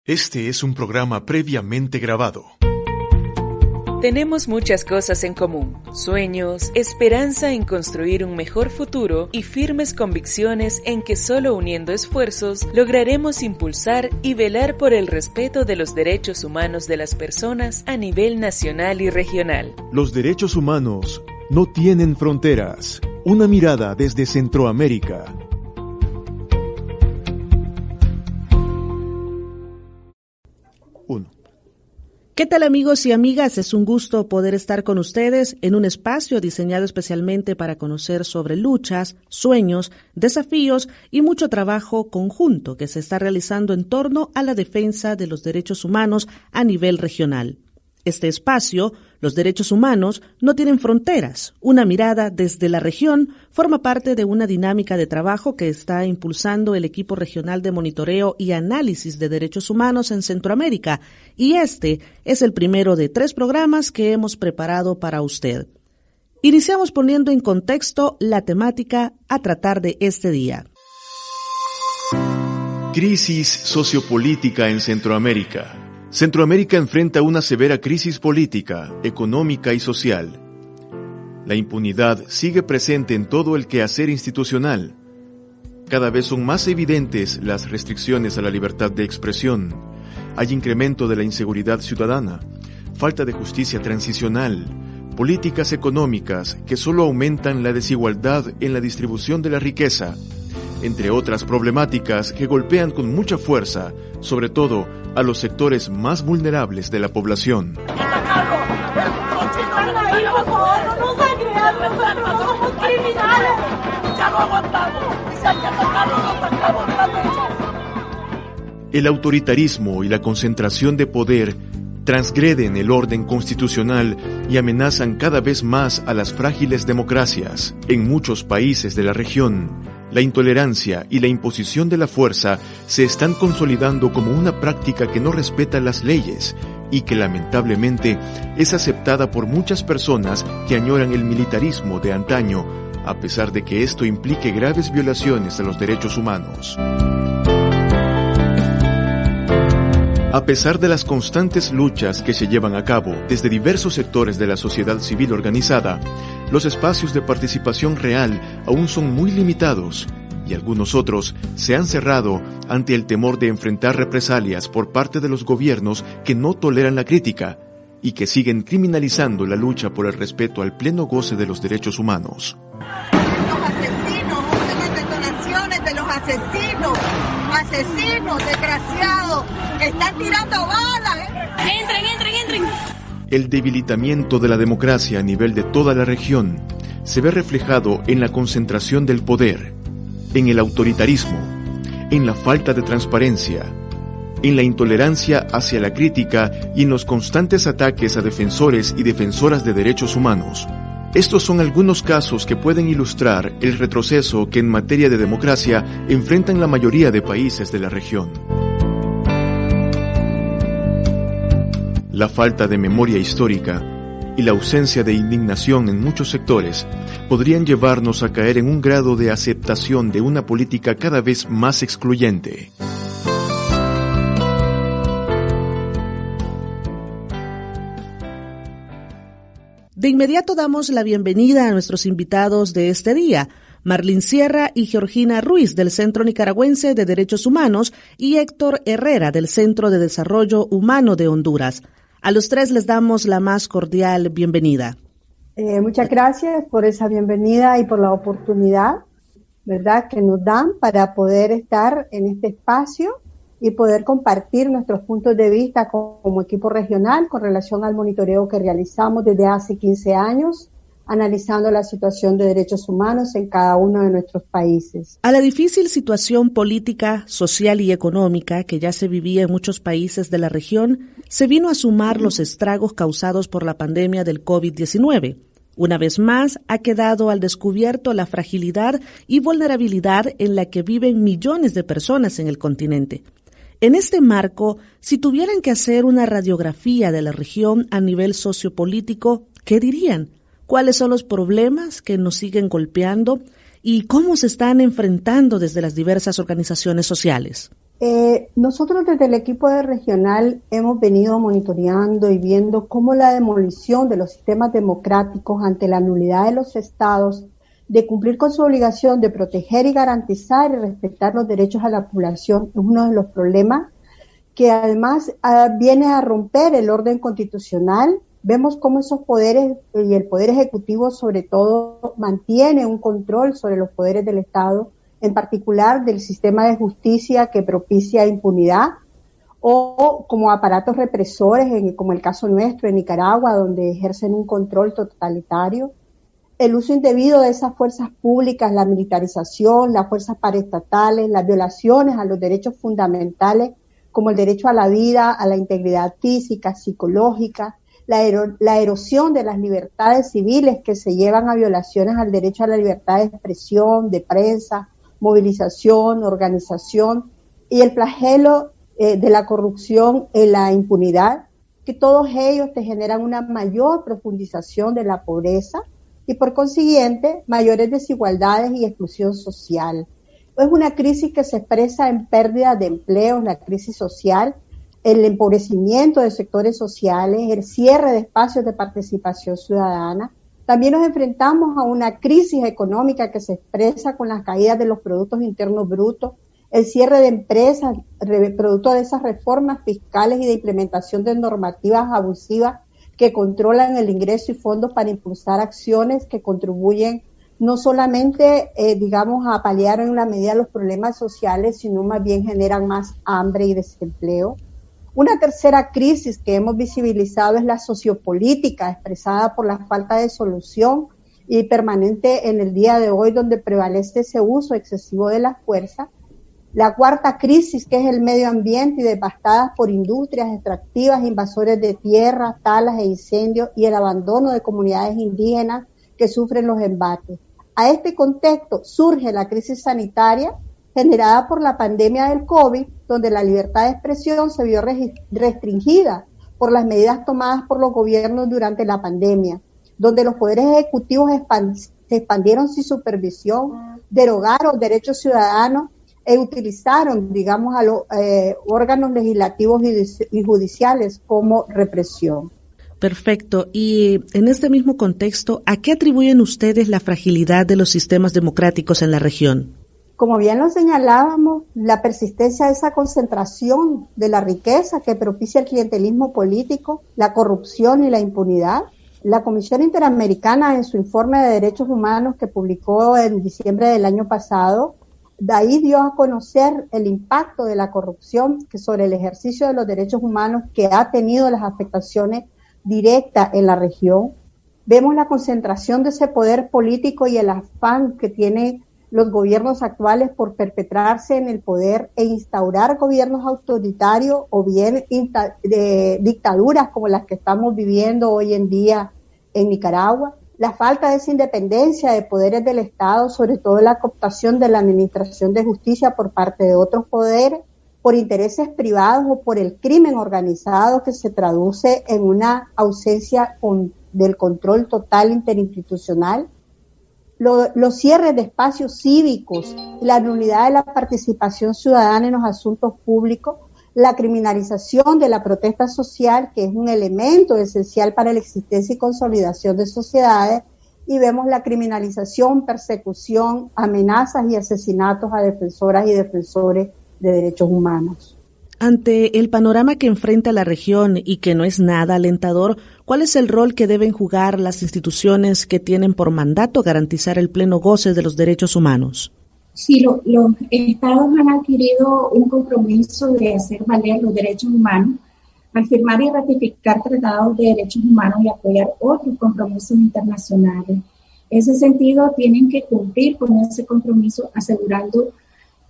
Este es un programa previamente grabado. Tenemos muchas cosas en común: sueños, esperanza en construir un mejor futuro y firmes convicciones en que solo uniendo esfuerzos lograremos impulsar y velar por el respeto de los derechos humanos de las personas a nivel nacional y regional. Los derechos humanos no tienen fronteras. Una mirada desde Centroamérica. ¿Qué tal, amigos y amigas? Es un gusto poder estar con ustedes en un espacio diseñado especialmente para conocer sobre luchas, sueños, desafíos y mucho trabajo conjunto que se está realizando en torno a la defensa de los derechos humanos a nivel regional. Este espacio, Los Derechos Humanos, no tienen fronteras. Una mirada desde la región forma parte de una dinámica de trabajo que está impulsando el equipo regional de monitoreo y análisis de derechos humanos en Centroamérica, y este es el primero de 3 programas que hemos preparado para usted. Iniciamos poniendo en contexto la temática a tratar de este día. Crisis sociopolítica en Centroamérica. Centroamérica enfrenta una severa crisis política, económica y social. La impunidad sigue presente en todo el quehacer institucional. Cada vez son más evidentes las restricciones a la libertad de expresión. Hay incremento de la inseguridad ciudadana, falta de justicia transicional, políticas económicas que solo aumentan la desigualdad en la distribución de la riqueza, entre otras problemáticas que golpean con mucha fuerza, sobre todo a los sectores más vulnerables de la población. El autoritarismo y la concentración de poder transgreden el orden constitucional y amenazan cada vez más a las frágiles democracias. En muchos países de la región, la intolerancia y la imposición de la fuerza se están consolidando como una práctica que no respeta las leyes y que lamentablemente es aceptada por muchas personas que añoran el militarismo de antaño, a pesar de que esto implique graves violaciones a los derechos humanos. A pesar de las constantes luchas que se llevan a cabo desde diversos sectores de la sociedad civil organizada, los espacios de participación real aún son muy limitados y algunos otros se han cerrado ante el temor de enfrentar represalias por parte de los gobiernos que no toleran la crítica y que siguen criminalizando la lucha por el respeto al pleno goce de los derechos humanos. Los asesinos, últimas detonaciones de los asesinos desgraciados, que están tirando balas. Entren. El debilitamiento de la democracia a nivel de toda la región se ve reflejado en la concentración del poder, en el autoritarismo, en la falta de transparencia, en la intolerancia hacia la crítica y en los constantes ataques a defensores y defensoras de derechos humanos. Estos son algunos casos que pueden ilustrar el retroceso que en materia de democracia enfrentan la mayoría de países de la región. La falta de memoria histórica y la ausencia de indignación en muchos sectores podrían llevarnos a caer en un grado de aceptación de una política cada vez más excluyente. De inmediato damos la bienvenida a nuestros invitados de este día, Marlene Sierra y Georgina Ruiz del Centro Nicaragüense de Derechos Humanos y Héctor Herrera del Centro de Desarrollo Humano de Honduras. A los 3 les damos la más cordial bienvenida. Muchas gracias por esa bienvenida y por la oportunidad, ¿verdad?, que nos dan para poder estar en este espacio y poder compartir nuestros puntos de vista como equipo regional con relación al monitoreo que realizamos desde hace 15 años, analizando la situación de derechos humanos en cada uno de nuestros países. A la difícil situación política, social y económica que ya se vivía en muchos países de la región, se vino a sumar los estragos causados por la pandemia del COVID-19. Una vez más, ha quedado al descubierto la fragilidad y vulnerabilidad en la que viven millones de personas en el continente. En este marco, si tuvieran que hacer una radiografía de la región a nivel sociopolítico, ¿qué dirían? ¿Cuáles son los problemas que nos siguen golpeando y cómo se están enfrentando desde las diversas organizaciones sociales? Nosotros desde el equipo de regional hemos venido monitoreando y viendo cómo la demolición de los sistemas democráticos ante la nulidad de los estados de cumplir con su obligación de proteger y garantizar y respetar los derechos a la población es uno de los problemas que además viene a romper el orden constitucional. Vemos cómo esos poderes y el poder ejecutivo sobre todo mantiene un control sobre los poderes del Estado, en particular del sistema de justicia que propicia impunidad, o como aparatos represores, como el caso nuestro en Nicaragua, donde ejercen un control totalitario. El uso indebido de esas fuerzas públicas, la militarización, las fuerzas paraestatales, las violaciones a los derechos fundamentales, como el derecho a la vida, a la integridad física, psicológica, la erosión de las libertades civiles que se llevan a violaciones al derecho a la libertad de expresión, de prensa, movilización, organización, y el flagelo de la corrupción y la impunidad, que todos ellos te generan una mayor profundización de la pobreza y por consiguiente mayores desigualdades y exclusión social. Es una crisis que se expresa en pérdida de empleos, la crisis social, el empobrecimiento de sectores sociales, el cierre de espacios de participación ciudadana. También nos enfrentamos a una crisis económica que se expresa con las caídas de los productos internos brutos, el cierre de empresas, producto de esas reformas fiscales y de implementación de normativas abusivas que controlan el ingreso y fondos para impulsar acciones que contribuyen no solamente, a paliar en una medida los problemas sociales, sino más bien generan más hambre y desempleo. Una tercera crisis que hemos visibilizado es la sociopolítica, expresada por la falta de solución y permanente en el día de hoy, donde prevalece ese uso excesivo de la fuerza. La cuarta crisis, que es el medio ambiente y devastadas por industrias extractivas, invasores de tierra, talas e incendios y el abandono de comunidades indígenas que sufren los embates. A este contexto surge la crisis sanitaria generada por la pandemia del COVID, donde la libertad de expresión se vio restringida por las medidas tomadas por los gobiernos durante la pandemia, donde los poderes ejecutivos se expandieron sin supervisión, derogaron derechos ciudadanos e utilizaron, a los órganos legislativos y judiciales como represión. Perfecto. Y en este mismo contexto, ¿a qué atribuyen ustedes la fragilidad de los sistemas democráticos en la región? Como bien lo señalábamos, la persistencia de esa concentración de la riqueza que propicia el clientelismo político, la corrupción y la impunidad. La Comisión Interamericana, en su informe de derechos humanos que publicó en diciembre del año pasado, de ahí dio a conocer el impacto de la corrupción que sobre el ejercicio de los derechos humanos que ha tenido las afectaciones directas en la región. Vemos la concentración de ese poder político y el afán que tienen los gobiernos actuales por perpetrarse en el poder e instaurar gobiernos autoritarios o bien dictaduras como las que estamos viviendo hoy en día en Nicaragua. La falta de esa independencia de poderes del Estado, sobre todo la cooptación de la administración de justicia por parte de otros poderes, por intereses privados o por el crimen organizado que se traduce en una ausencia del control total interinstitucional. Los cierres de espacios cívicos, la nulidad de la participación ciudadana en los asuntos públicos, la criminalización de la protesta social, que es un elemento esencial para la existencia y consolidación de sociedades, y vemos la criminalización, persecución, amenazas y asesinatos a defensoras y defensores de derechos humanos. Ante el panorama que enfrenta la región y que no es nada alentador, ¿cuál es el rol que deben jugar las instituciones que tienen por mandato garantizar el pleno goce de los derechos humanos? Sí, los estados han adquirido un compromiso de hacer valer los derechos humanos al firmar y ratificar tratados de derechos humanos y apoyar otros compromisos internacionales. En ese sentido, tienen que cumplir con ese compromiso asegurando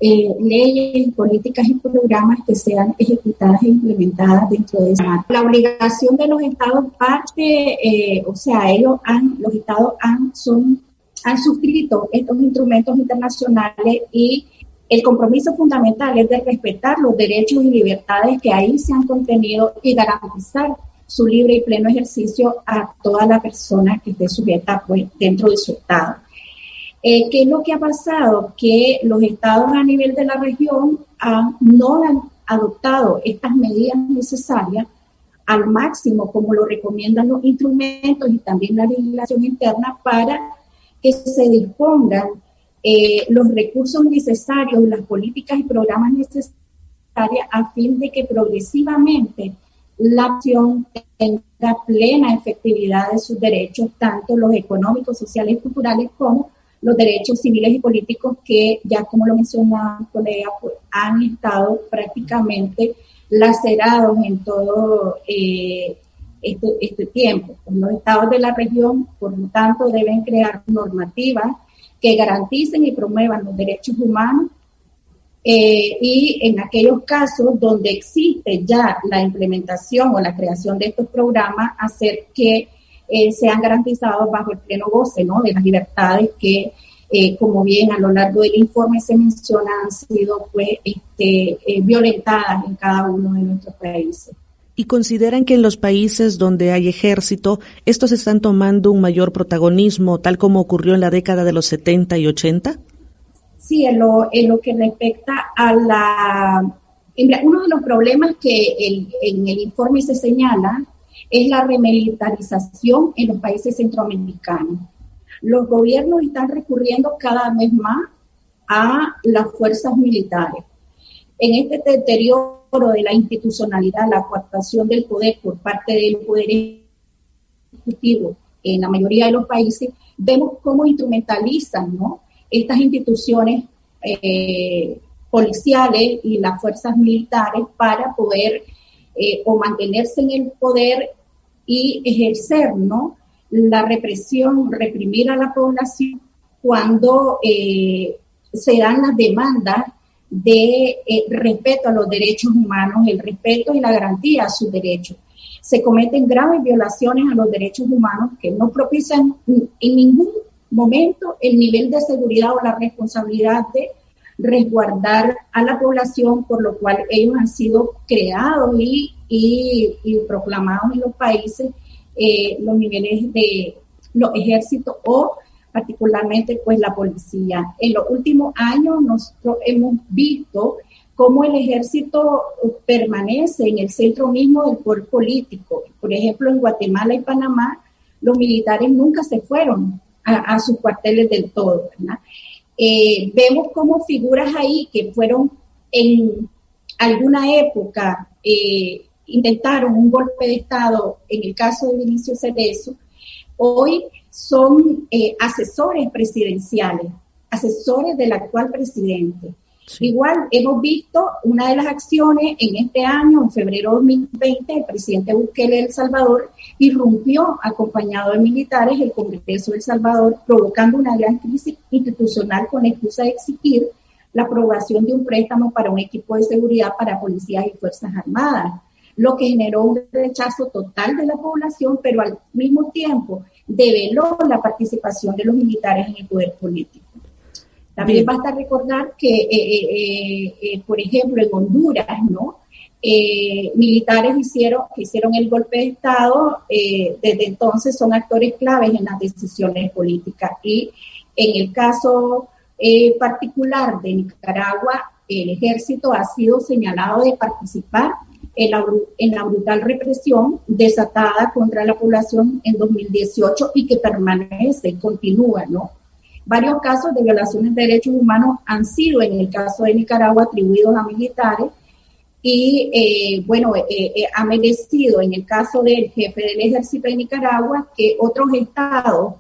leyes, políticas y programas que sean ejecutadas e implementadas dentro de esa marco. La obligación de los estados parte, los estados han suscrito estos instrumentos internacionales y el compromiso fundamental es de respetar los derechos y libertades que ahí se han contenido y garantizar su libre y pleno ejercicio a toda la persona que esté sujeta dentro de su estado. ¿Qué es lo que ha pasado? Que los estados a nivel de la región no han adoptado estas medidas necesarias al máximo, como lo recomiendan los instrumentos y también la legislación interna, para que se dispongan los recursos necesarios, las políticas y programas necesarios a fin de que progresivamente la acción tenga plena efectividad de sus derechos, tanto los económicos, sociales y culturales, como los derechos civiles y políticos que, ya como lo mencionaba mi colega, pues, han estado prácticamente lacerados en todo este tiempo. Los estados de la región, por lo tanto, deben crear normativas que garanticen y promuevan los derechos humanos, y en aquellos casos donde existe ya la implementación o la creación de estos programas, hacer que sean garantizados bajo el pleno goce, ¿no?, de las libertades que, como bien a lo largo del informe se menciona, han sido pues violentadas en cada uno de nuestros países. ¿Y consideran que en los países donde hay ejército, estos están tomando un mayor protagonismo, tal como ocurrió en la década de los 70 y 80? Sí, en lo que respecta a uno de los problemas que en el informe se señala es la remilitarización en los países centroamericanos. Los gobiernos están recurriendo cada vez más a las fuerzas militares. En este deterioro de la institucionalidad, la coartación del poder por parte del poder ejecutivo en la mayoría de los países, vemos cómo instrumentalizan, ¿no?, estas instituciones policiales y las fuerzas militares para poder o mantenerse en el poder y ejercer, ¿no?, la represión, reprimir a la población cuando se dan las demandas de respeto a los derechos humanos, el respeto y la garantía a sus derechos. Se cometen graves violaciones a los derechos humanos que no propician en ningún momento el nivel de seguridad o la responsabilidad de resguardar a la población, por lo cual ellos han sido creados y proclamados en los países los niveles de los ejércitos o particularmente pues la policía. En los últimos años nosotros hemos visto cómo el ejército permanece en el centro mismo del poder político. Por ejemplo, en Guatemala y Panamá, los militares nunca se fueron a sus cuarteles del todo, ¿verdad? Vemos como figuras ahí que fueron en alguna época, intentaron un golpe de Estado, en el caso de Vinicio Cerezo, hoy son asesores presidenciales, asesores del actual presidente. Sí. Igual hemos visto una de las acciones en este año, en febrero de 2020, el presidente Bukele de El Salvador irrumpió acompañado de militares el Congreso de El Salvador, provocando una gran crisis institucional con la excusa de exigir la aprobación de un préstamo para un equipo de seguridad para policías y fuerzas armadas, lo que generó un rechazo total de la población, pero al mismo tiempo develó la participación de los militares en el poder político. También basta recordar que, por ejemplo, en Honduras, ¿no?, militares que hicieron el golpe de Estado, desde entonces son actores claves en las decisiones políticas. Y en el caso particular de Nicaragua, el ejército ha sido señalado de participar en la brutal represión desatada contra la población en 2018 y que permanece y continúa, ¿no? Varios casos de violaciones de derechos humanos han sido, en el caso de Nicaragua, atribuidos a militares y, ha merecido, en el caso del jefe del ejército de Nicaragua, que otros estados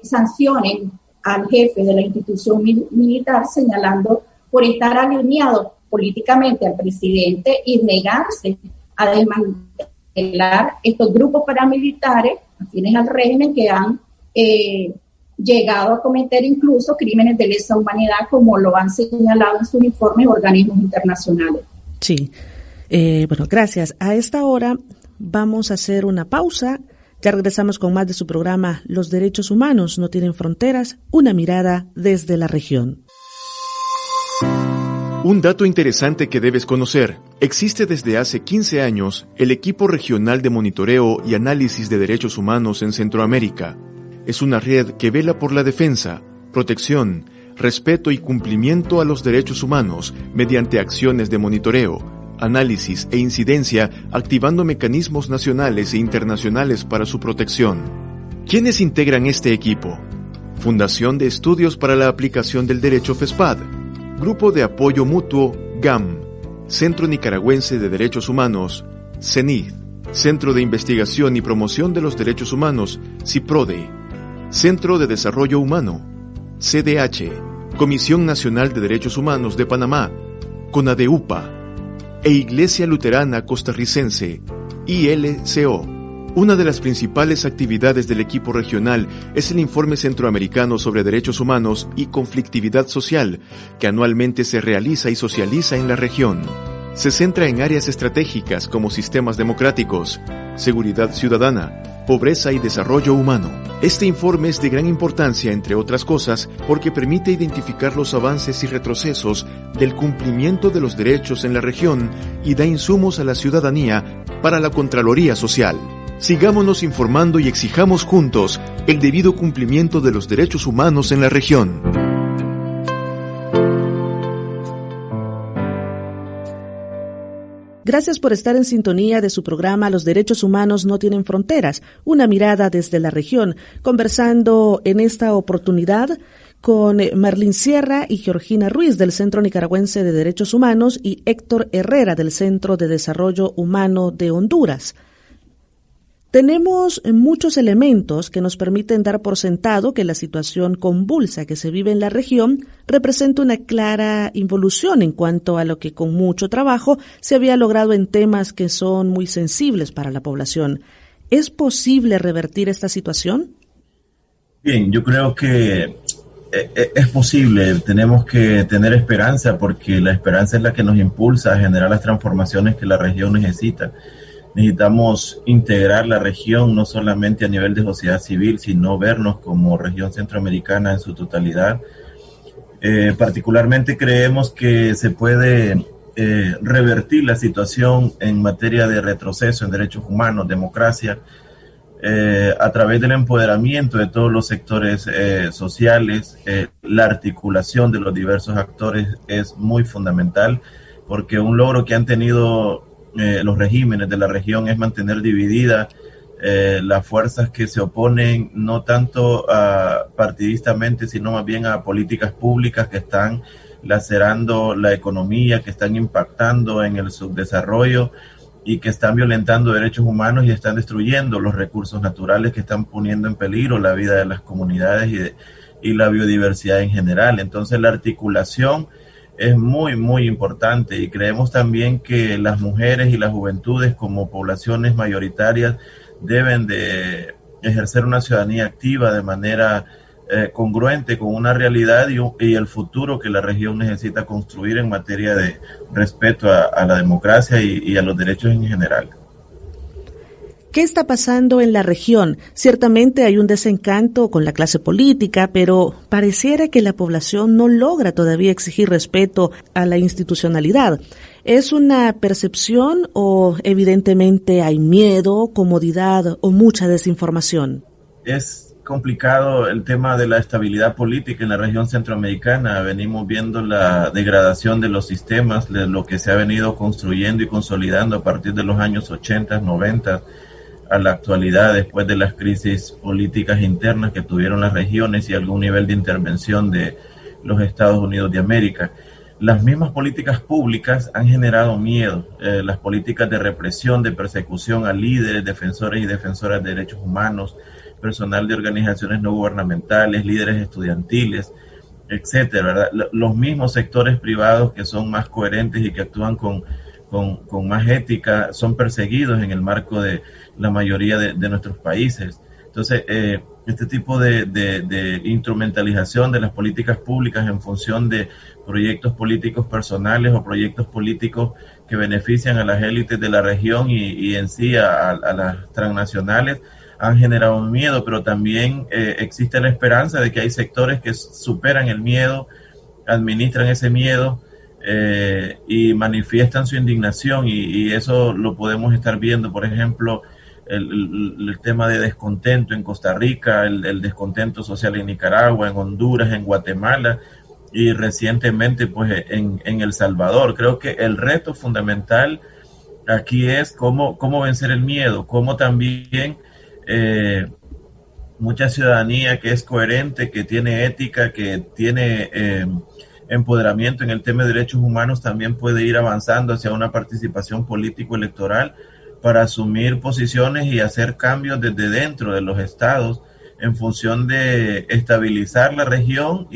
sancionen al jefe de la institución militar, señalando por estar alineado políticamente al presidente y negarse a desmantelar estos grupos paramilitares afines al régimen que han llegado a cometer incluso crímenes de lesa humanidad, como lo han señalado en sus informes organismos internacionales. Sí, gracias. A esta hora vamos a hacer una pausa. Ya regresamos con más de su programa Los Derechos Humanos no tienen fronteras, una mirada desde la región. Un dato interesante que debes conocer. Existe desde hace 15 años el Equipo Regional de Monitoreo y Análisis de Derechos Humanos en Centroamérica. Es una red que vela por la defensa, protección, respeto y cumplimiento a los derechos humanos mediante acciones de monitoreo, análisis e incidencia, activando mecanismos nacionales e internacionales para su protección. ¿Quiénes integran este equipo? Fundación de Estudios para la Aplicación del Derecho FESPAD, Grupo de Apoyo Mutuo GAM, Centro Nicaragüense de Derechos Humanos, CENID, Centro de Investigación y Promoción de los Derechos Humanos, CIPRODE, Centro de Desarrollo Humano, CDH, Comisión Nacional de Derechos Humanos de Panamá, CONADEUPA, e Iglesia Luterana Costarricense, ILCO. Una de las principales actividades del equipo regional es el Informe Centroamericano sobre Derechos Humanos y Conflictividad Social, que anualmente se realiza y socializa en la región. Se centra en áreas estratégicas como sistemas democráticos, seguridad ciudadana, pobreza y desarrollo humano. Este informe es de gran importancia, entre otras cosas, porque permite identificar los avances y retrocesos del cumplimiento de los derechos en la región y da insumos a la ciudadanía para la Contraloría Social. Sigámonos informando y exijamos juntos el debido cumplimiento de los derechos humanos en la región. Gracias por estar en sintonía de su programa Los Derechos Humanos no tienen fronteras, una mirada desde la región, conversando en esta oportunidad con Marlene Sierra y Georgina Ruiz del Centro Nicaragüense de Derechos Humanos y Héctor Herrera del Centro de Desarrollo Humano de Honduras. Tenemos muchos elementos que nos permiten dar por sentado que la situación convulsa que se vive en la región representa una clara involución en cuanto a lo que con mucho trabajo se había logrado en temas que son muy sensibles para la población. ¿Es posible revertir esta situación? Bien, yo creo que es posible. Tenemos que tener esperanza porque la esperanza es la que nos impulsa a generar las transformaciones que la región necesita. Necesitamos integrar la región no solamente a nivel de sociedad civil, sino vernos como región centroamericana en su totalidad. Particularmente creemos que se puede revertir la situación en materia de retroceso en derechos humanos, democracia, a través del empoderamiento de todos los sectores sociales. La articulación de los diversos actores es muy fundamental, porque un logro que han tenido los regímenes de la región es mantener dividida las fuerzas que se oponen no tanto partidistamente, sino más bien a políticas públicas que están lacerando la economía, que están impactando en el subdesarrollo y que están violentando derechos humanos y están destruyendo los recursos naturales, que están poniendo en peligro la vida de las comunidades y la biodiversidad en general. Entonces la articulación es muy, muy importante, y creemos también que las mujeres y las juventudes como poblaciones mayoritarias deben de ejercer una ciudadanía activa de manera congruente con una realidad y el futuro que la región necesita construir en materia de respeto a la democracia y a los derechos en general. ¿Qué está pasando en la región? Ciertamente hay un desencanto con la clase política, pero pareciera que la población no logra todavía exigir respeto a la institucionalidad. ¿Es una percepción o evidentemente hay miedo, comodidad o mucha desinformación? Es complicado el tema de la estabilidad política en la región centroamericana. Venimos viendo la degradación de los sistemas, de lo que se ha venido construyendo y consolidando a partir de los años 80, 90, a la actualidad, después de las crisis políticas internas que tuvieron las regiones y algún nivel de intervención de los Estados Unidos de América. Las mismas políticas públicas han generado miedo, las políticas de represión, de persecución a líderes, defensores y defensoras de derechos humanos, personal de organizaciones no gubernamentales, líderes estudiantiles, etcétera, ¿verdad? Los mismos sectores privados que son más coherentes y que actúan con más ética son perseguidos en el marco de la mayoría de nuestros países. Entonces, este tipo de instrumentalización de las políticas públicas en función de proyectos políticos personales o proyectos políticos que benefician a las élites de la región y en sí a las transnacionales han generado un miedo, pero también existe la esperanza de que hay sectores que superan el miedo, administran ese miedo y manifiestan su indignación, y eso lo podemos estar viendo, por ejemplo, el tema de descontento en Costa Rica, el descontento social en Nicaragua, en Honduras, en Guatemala y recientemente pues en El Salvador. Creo que el reto fundamental aquí es cómo vencer el miedo, cómo también mucha ciudadanía que es coherente, que tiene ética, que tiene empoderamiento en el tema de derechos humanos, también puede ir avanzando hacia una participación político-electoral para asumir posiciones y hacer cambios desde dentro de los estados en función de estabilizar la región,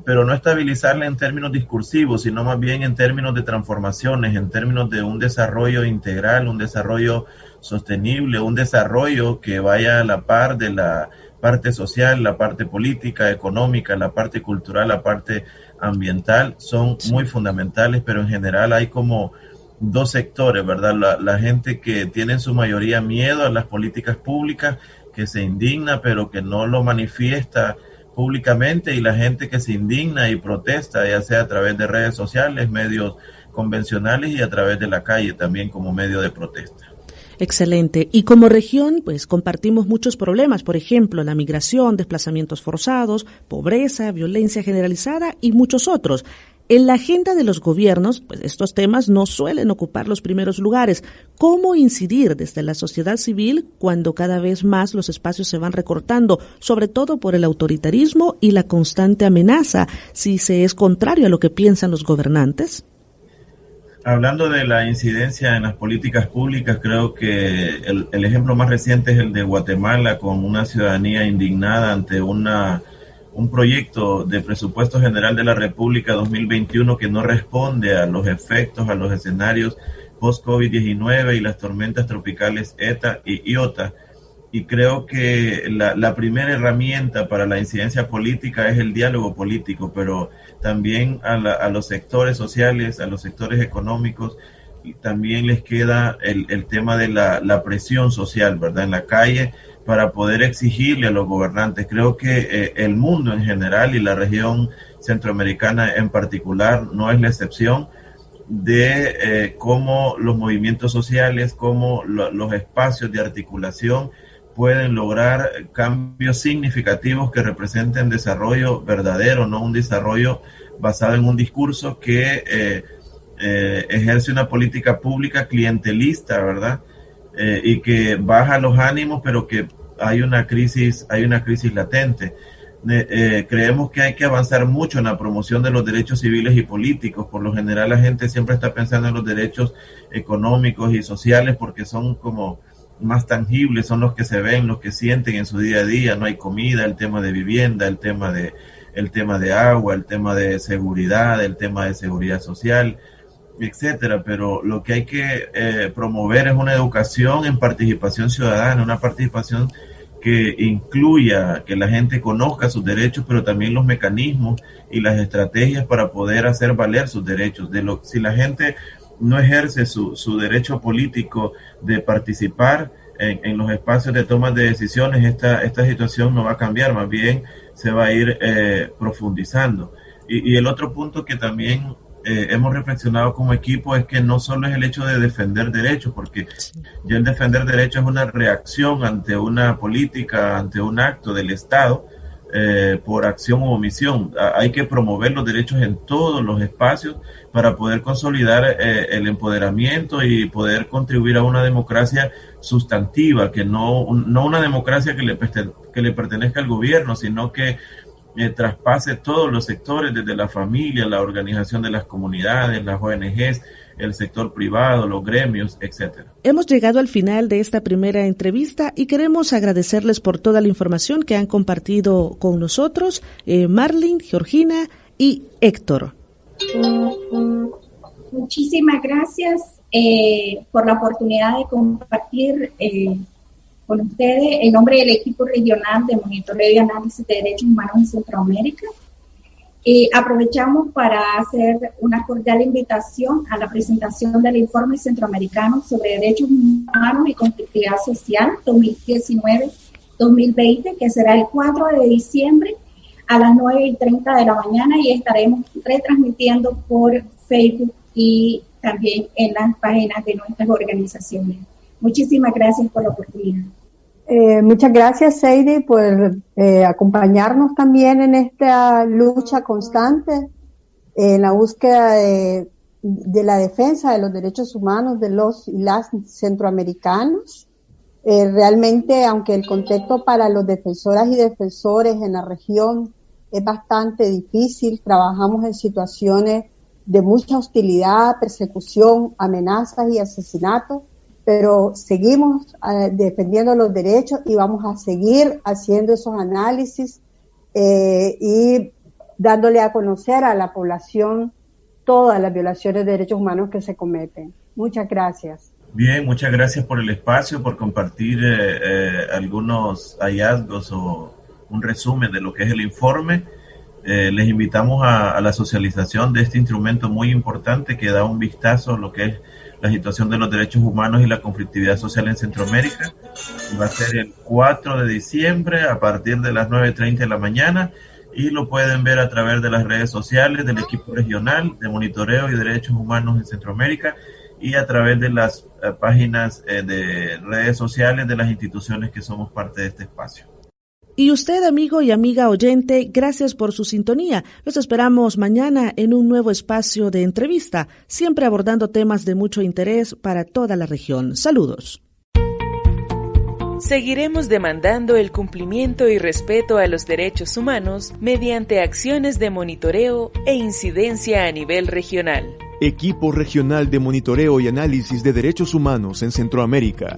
pero no estabilizarla en términos discursivos, sino más bien en términos de transformaciones, en términos de un desarrollo integral, un desarrollo sostenible, un desarrollo que vaya a la par de la parte social, la parte política, económica, la parte cultural, la parte ambiental, son muy fundamentales, pero en general hay como dos sectores, ¿verdad? La gente que tiene en su mayoría miedo a las políticas públicas, que se indigna, pero que no lo manifiesta públicamente, y la gente que se indigna y protesta, ya sea a través de redes sociales, medios convencionales y a través de la calle también como medio de protesta. Excelente. Y como región, pues compartimos muchos problemas, por ejemplo, la migración, desplazamientos forzados, pobreza, violencia generalizada y muchos otros. En la agenda de los gobiernos, pues estos temas no suelen ocupar los primeros lugares. ¿Cómo incidir desde la sociedad civil cuando cada vez más los espacios se van recortando, sobre todo por el autoritarismo y la constante amenaza, si se es contrario a lo que piensan los gobernantes? Hablando de la incidencia en las políticas públicas, creo que el ejemplo más reciente es el de Guatemala, con una ciudadanía indignada ante un proyecto de presupuesto general de la República 2021 que no responde a los efectos, a los escenarios post-COVID-19 y las tormentas tropicales ETA y IOTA. Y creo que la primera herramienta para la incidencia política es el diálogo político, pero también a los sectores sociales, a los sectores económicos, y también les queda el tema de la presión social, ¿verdad?, en la calle, para poder exigirle a los gobernantes. Creo que el mundo en general y la región centroamericana en particular no es la excepción, de cómo los movimientos sociales, cómo los espacios de articulación pueden lograr cambios significativos que representen desarrollo verdadero, no un desarrollo basado en un discurso que ejerce una política pública clientelista, ¿verdad? Y que baja los ánimos, pero que hay una crisis latente. Creemos que hay que avanzar mucho en la promoción de los derechos civiles y políticos. Por lo general la gente siempre está pensando en los derechos económicos y sociales porque son como más tangibles, son los que se ven, los que sienten en su día a día. No hay comida, el tema de vivienda, el tema de agua, el tema de seguridad, el tema de seguridad social, etcétera. Pero lo que hay que promover es una educación en participación ciudadana, una participación que incluya que la gente conozca sus derechos, pero también los mecanismos y las estrategias para poder hacer valer sus derechos. Si la gente no ejerce su derecho político de participar en los espacios de toma de decisiones, esta situación no va a cambiar, más bien se va a ir profundizando. Y el otro punto que también hemos reflexionado como equipo es que no solo es el hecho de defender derechos, porque ya el defender derechos es una reacción ante una política, ante un acto del Estado, por acción u omisión. Hay que promover los derechos en todos los espacios para poder consolidar el empoderamiento y poder contribuir a una democracia sustantiva, que no una democracia que le pertenezca al gobierno, sino que traspase todos los sectores, desde la familia, la organización de las comunidades, las ONGs, el sector privado, los gremios, etcétera. Hemos llegado al final de esta primera entrevista y queremos agradecerles por toda la información que han compartido con nosotros, Marlene, Georgina y Héctor. Muchísimas gracias por la oportunidad de compartir con ustedes en nombre del equipo regional de monitoreo y análisis de derechos humanos en Centroamérica. Aprovechamos para hacer una cordial invitación a la presentación del informe centroamericano sobre derechos humanos y conflictividad social 2019-2020, que será el 4 de diciembre a las 9:30 de la mañana, y estaremos retransmitiendo por Facebook y también en las páginas de nuestras organizaciones. Muchísimas gracias por la oportunidad. Muchas gracias, Seidy, por acompañarnos también en esta lucha constante, en la búsqueda de la defensa de los derechos humanos de los y las centroamericanos. Realmente, aunque el contexto para los defensoras y defensores en la región es bastante difícil, trabajamos en situaciones de mucha hostilidad, persecución, amenazas y asesinatos, pero seguimos defendiendo los derechos y vamos a seguir haciendo esos análisis y dándole a conocer a la población todas las violaciones de derechos humanos que se cometen. Muchas gracias. Bien, muchas gracias por el espacio, por compartir algunos hallazgos o un resumen de lo que es el informe. Les invitamos a la socialización de este instrumento muy importante que da un vistazo a lo que es la situación de los derechos humanos y la conflictividad social en Centroamérica. Va a ser el 4 de diciembre a partir de las 9:30 de la mañana y lo pueden ver a través de las redes sociales del equipo regional de monitoreo y derechos humanos en Centroamérica y a través de las páginas de redes sociales de las instituciones que somos parte de este espacio. Y usted, amigo y amiga oyente, gracias por su sintonía. Los esperamos mañana en un nuevo espacio de entrevista, siempre abordando temas de mucho interés para toda la región. Saludos. Seguiremos demandando el cumplimiento y respeto a los derechos humanos mediante acciones de monitoreo e incidencia a nivel regional. Equipo Regional de Monitoreo y Análisis de Derechos Humanos en Centroamérica.